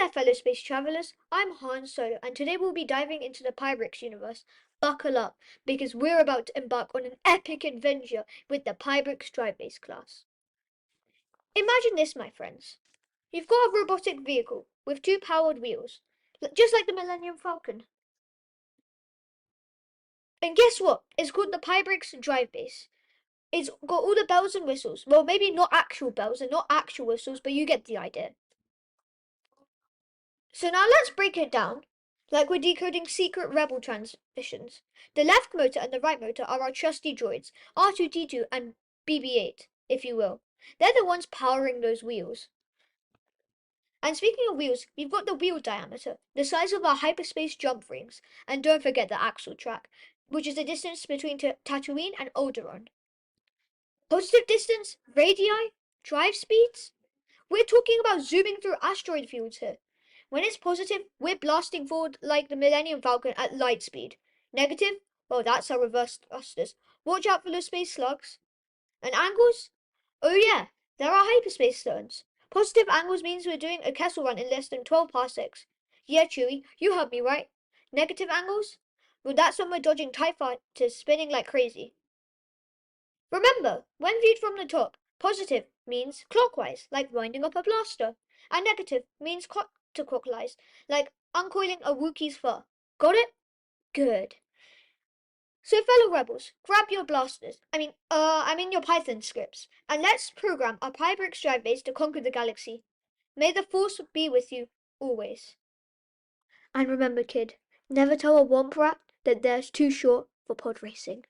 there, fellow space travelers. I'm Han Solo, and today we'll be diving into the PyBricks universe. Buckle up, because we're about to embark on an epic adventure with the PyBricks DriveBase class. Imagine this, my friends. You've got a robotic vehicle with two powered wheels, just like the Millennium Falcon. And guess what? It's called the PyBricks DriveBase. It's got all the bells and whistles. Well, maybe not actual bells and not actual whistles, but you get the idea. So now let's break it down, like we're decoding secret rebel transmissions. The left motor and the right motor are our trusty droids, R2-D2 and BB-8, if you will. They're the ones powering those wheels. And speaking of wheels, we've got the wheel diameter, the size of our hyperspace jump rings, and don't forget the axle track, which is the distance between Tatooine and Alderaan. Positive distance, radii, drive speeds? We're talking about zooming through asteroid fields here. When it's positive, we're blasting forward like the Millennium Falcon at light speed. Negative? Well, that's our reverse thrusters. Watch out for the space slugs. And angles? Oh yeah, there are hyperspace turns. Positive angles means we're doing a Kessel run in less than 12 parsecs. Yeah, Chewie, you heard me right. Negative angles? Well, that's when we're dodging TIE fighters spinning like crazy. Remember, when viewed from the top, positive means clockwise, like winding up a blaster, and negative means counterclockwise, like uncoiling a Wookiee's fur. Got it? Good. So fellow rebels, grab your blasters, I mean your Python scripts, and let's program our PyBricks DriveBase to conquer the galaxy. May the Force be with you, always. And remember, kid, never tell a womp rat that they're too short for pod racing.